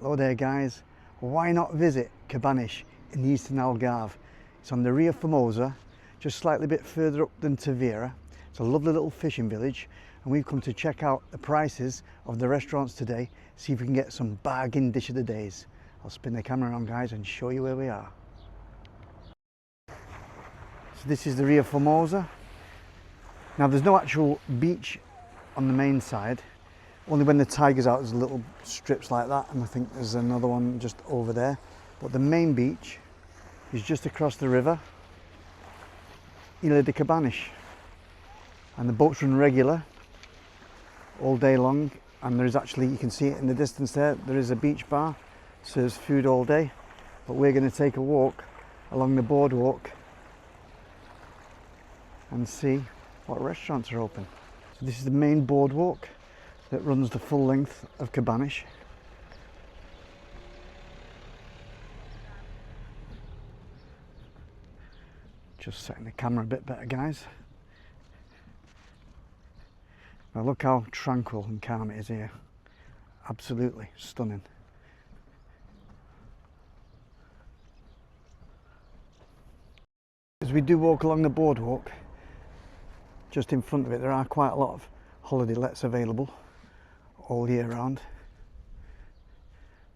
Hello there guys, why not visit Cabanas in the Eastern Algarve? It's on the Ria Formosa, just slightly bit further up than Tavira. It's a lovely little fishing village and we've come to check out the prices of the restaurants today, see if we can get some bargain dish of the days. I'll spin the camera around guys and show you where we are. So this is the Ria Formosa. Now there's no actual beach on the main side. Only when the tide's out there's little strips like that, and I think there's another one just over there. But the main beach is just across the river, Ilha de Cabanas. And the boats run regular all day long, and there is actually, you can see it in the distance there, there is a beach bar, serves food all day. But we're going to take a walk along the boardwalk and see what restaurants are open. So this is the main boardwalk that runs the full length of Cabanas. Just setting the camera a bit better guys. Now look how tranquil and calm it is here. Absolutely stunning. As we do walk along the boardwalk, just in front of it there are quite a lot of holiday lets available all year round,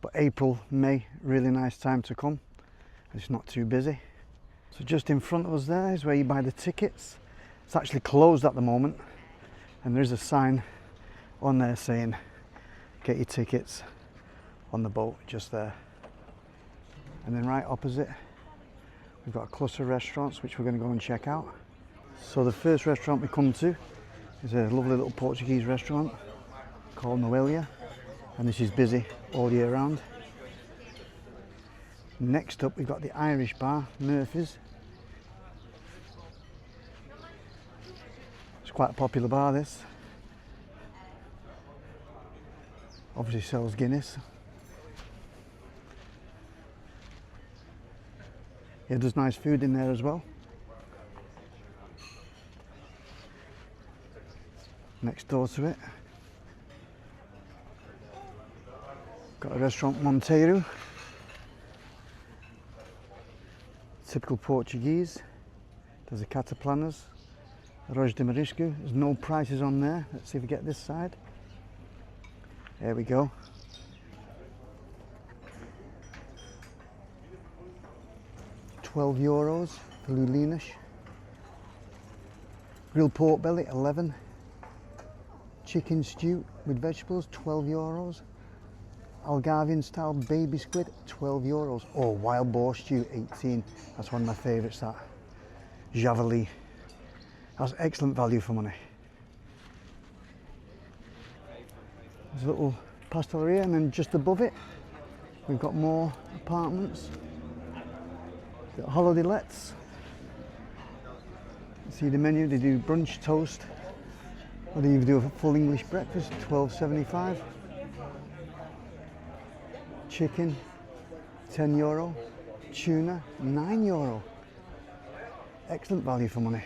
but April, May, really nice time to come. It's not too busy. So just in front of us there is where you buy the tickets. It's actually closed at the moment, and there is a sign on there saying get your tickets on the boat, just there. And then right opposite we've got a cluster of restaurants which we're going to go and check out. So the first restaurant we come to is a lovely little Portuguese restaurant called Noélia, and this is busy all year round. Next up we've got the Irish bar, Murphy's. It's quite a popular bar this. Obviously sells Guinness. Yeah, there's nice food in there as well. Next door to it, got a Restaurant Monteiro, typical Portuguese. There's a cataplanas, arroz de marisco. There's no prices on there. Let's see if we get this side. There we go. €12 for lulinas. Grilled pork belly, 11. Chicken stew with vegetables, €12. Algarvian style baby squid, €12. Oh, wild boar stew, 18. That's one of my favourites, that. Javalí. That's excellent value for money. There's a little pasteleria, and then just above it we've got more apartments. Got holiday lets. See the menu, they do brunch, toast, or they even do a full English breakfast, €12.75. Chicken, €10. Tuna, €9. Excellent value for money.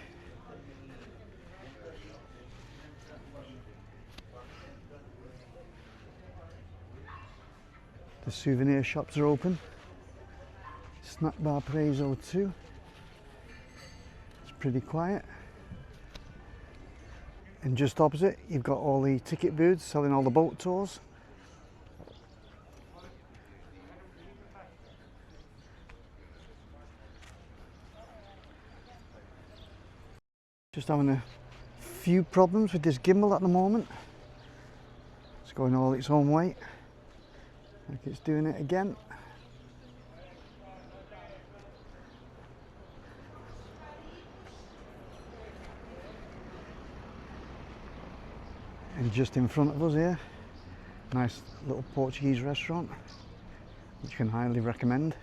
The souvenir shops are open. Snack bar Prezo 2. It's pretty quiet. And just opposite you've got all the ticket booths selling all the boat tours. Just having a few problems with this gimbal at the moment. It's going all its own way. Like it's doing it again. And just in front of us here, nice little Portuguese restaurant, which I can highly recommend.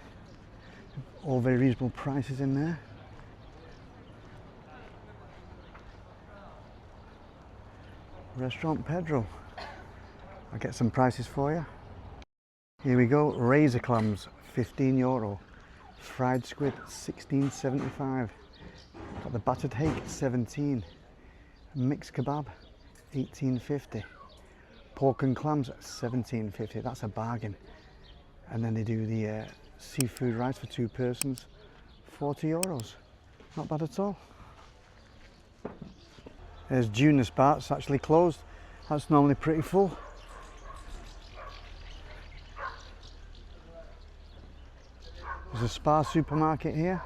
All very reasonable prices in there. Restaurant Pedro. I'll get some prices for you. Here we go, razor clams, €15. Fried squid, $16.75. Got the battered hake, 17. Mixed kebab, $18.50. Pork and clams, $17.50. That's a bargain. And then they do the seafood rice for 2 persons, €40. Not bad at all. There's Junius Bar, it's actually closed. That's normally pretty full. There's a Spa supermarket here.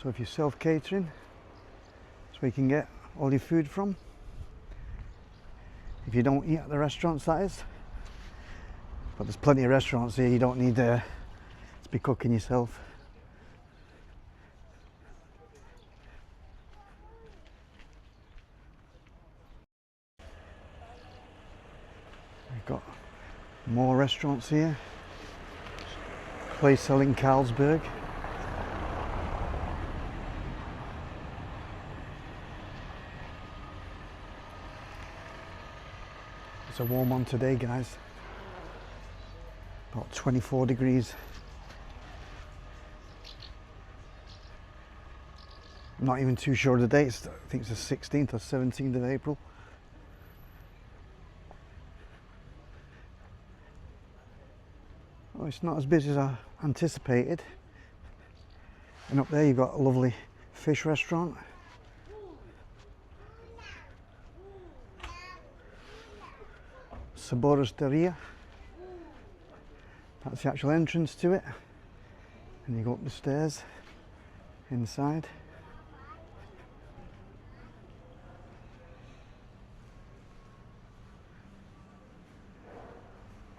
So if you're self-catering, that's where you can get all your food from. If you don't eat at the restaurants, that is. But there's plenty of restaurants here, you don't need to be cooking yourself. We've got more restaurants here. Place selling Carlsberg. It's a warm one today, guys. About 24 degrees. I'm not even too sure of the dates. I think it's the 16th or 17th of April. Oh, it's not as busy as I anticipated. And up there you've got a lovely fish restaurant. Sabores de Ria. That's the actual entrance to it. And you go up the stairs inside.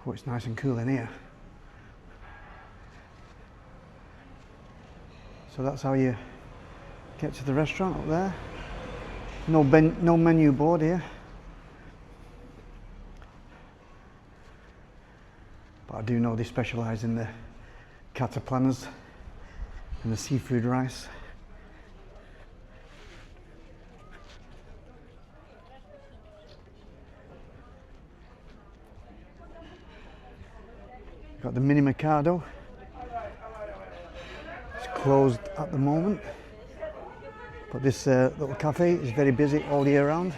Oh, it's nice and cool in here. So that's how you get to the restaurant up there. No menu board here. But I do know they specialise in the cataplaners and the seafood rice. Got the Mini Mercado. It's closed at the moment, but this little cafe is very busy all year round.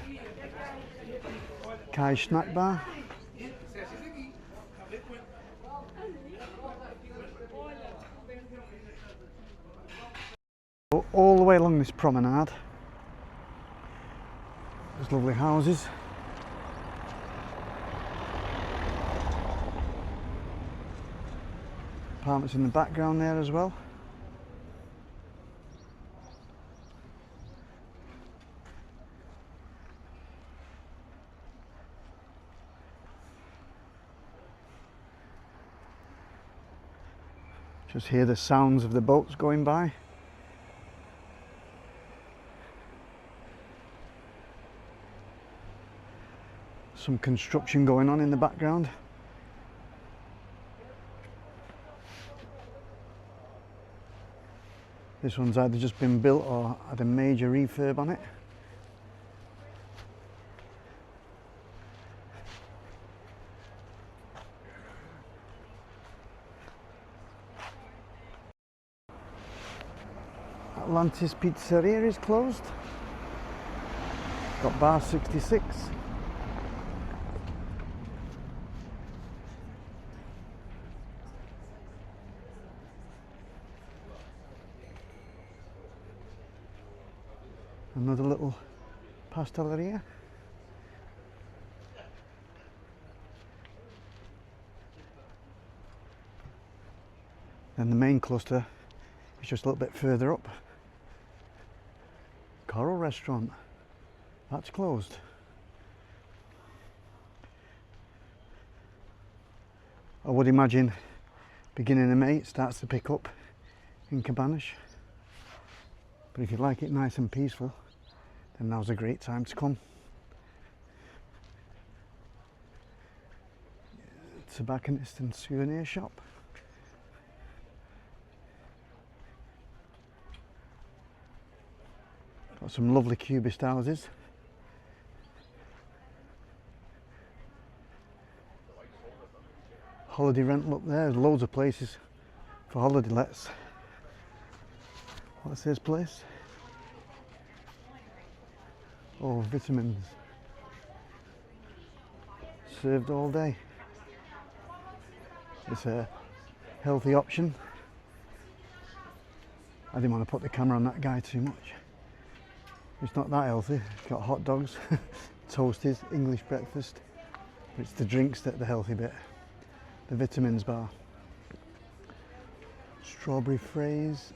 Kai Snack Bar. All the way along this promenade, there's lovely houses. Apartments in the background there as well. Just hear the sounds of the boats going by. Some construction going on in the background. This one's either just been built or had a major refurb on it. Atlantis Pizzeria is closed. Got bar 66. Another little pasteleria. And the main cluster is just a little bit further up. Coral Restaurant, that's closed. I would imagine beginning of May it starts to pick up in Cabanas. But if you like it nice and peaceful, then now's a great time to come. Tobacconist and souvenir shop. Got some lovely cubist houses. Holiday rental up there, there's loads of places for holiday lets. What's this place? Oh, vitamins. Served all day. It's a healthy option. I didn't want to put the camera on that guy too much. It's not that healthy. It's got hot dogs, toasties, English breakfast. But it's the drinks that are the healthy bit. The vitamins bar. Strawberry fraise,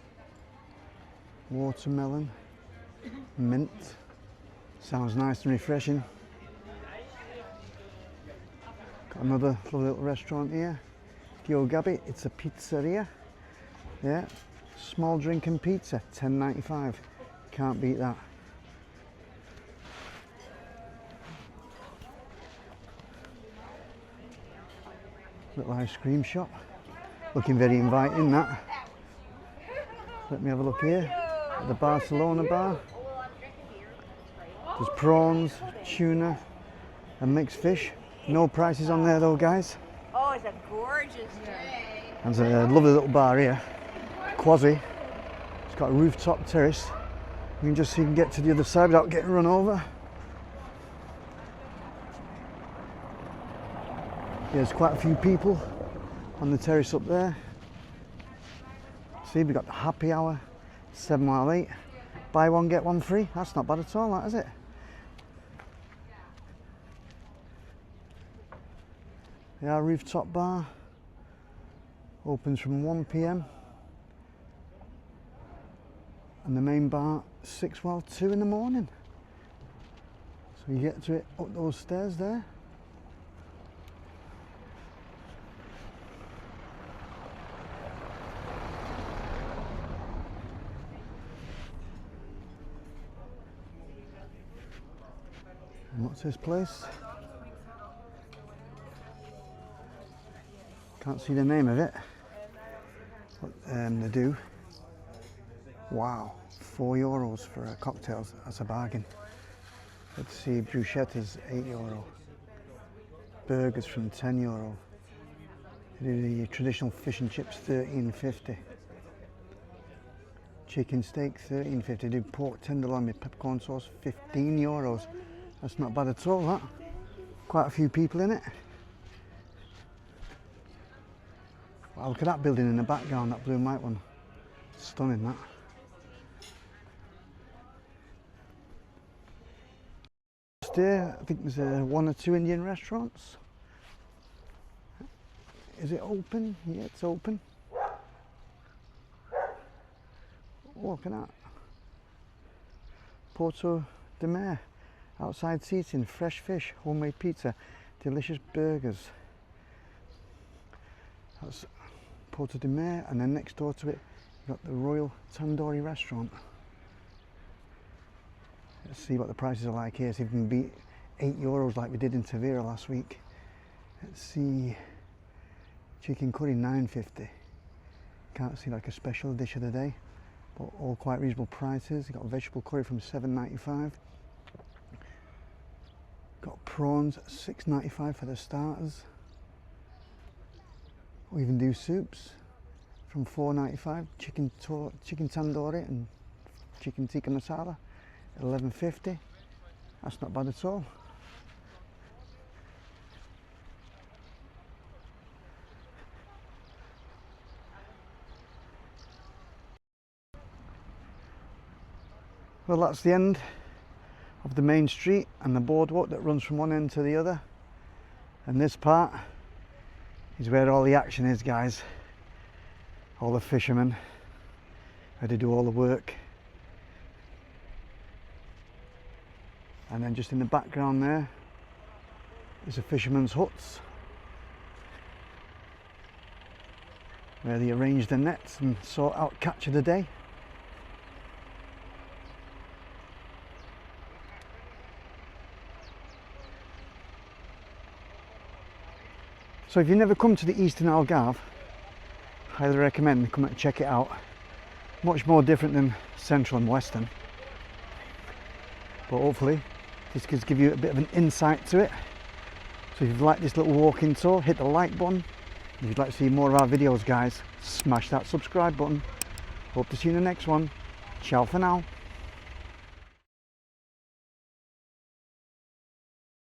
watermelon, mint. Sounds nice and refreshing. Got another lovely little restaurant here. Gabi, it's a pizzeria. Yeah, small drink and pizza, $10.95. Can't beat that. Little ice cream shop. Looking very inviting, that. Let me have a look here. The Barcelona bar. There's prawns, tuna and mixed fish. No prices on there though, guys. Oh, it's a gorgeous day. And there's a lovely little bar here. Quasi. It's got a rooftop terrace. You can just see you can get to the other side without getting run over. There's quite a few people on the terrace up there. See, we've got the happy hour, 7 while 8. Buy one, get one free. That's not bad at all, that is it? Yeah, rooftop bar. Opens from 1 PM. And the main bar, 6 while 2 in the morning. So you get to it up those stairs there. And what's this place? Can't see the name of it. But they do. Wow, €4 for a cocktail. That's a bargain. Let's see, bruschettas €8. Burgers from €10. They do the traditional fish and chips, $13.50. Chicken steak, $13.50. They do pork tenderloin with peppercorn sauce, €15. That's not bad at all, that. Quite a few people in it. Wow, look at that building in the background, that blue and white one. Stunning, that. Just here, I think there's 1 or 2 Indian restaurants. Is it open? Yeah, it's open. Oh, look at that. Porto de Mer. Outside seating, fresh fish, homemade pizza, delicious burgers. That's Porto de Mer, and then next door to it, you've got the Royal Tandoori restaurant. Let's see what the prices are like here, see if we can beat €8 like we did in Tavira last week. Let's see, chicken curry $9.50. Can't see like a special dish of the day, but all quite reasonable prices. You've got vegetable curry from $7.95. Got prawns, $6.95 for the starters. We even do soups from $4.95. Chicken tandoori and chicken tikka masala, $11.50. That's not bad at all. Well, that's the end of the main street and the boardwalk that runs from one end to the other. And this part is where all the action is, guys. All the fishermen, where they do all the work. And then just in the background there is the fishermen's huts, where they arrange the nets and sort out catch of the day. So if you've never come to the East Algarve, highly recommend come and check it out. Much more different than Central and Western, but hopefully this could give you a bit of an insight to it. So if you've liked this little walking tour, hit the like button. If you'd like to see more of our videos, guys, smash that subscribe button. Hope to see you in the next one. Ciao for now.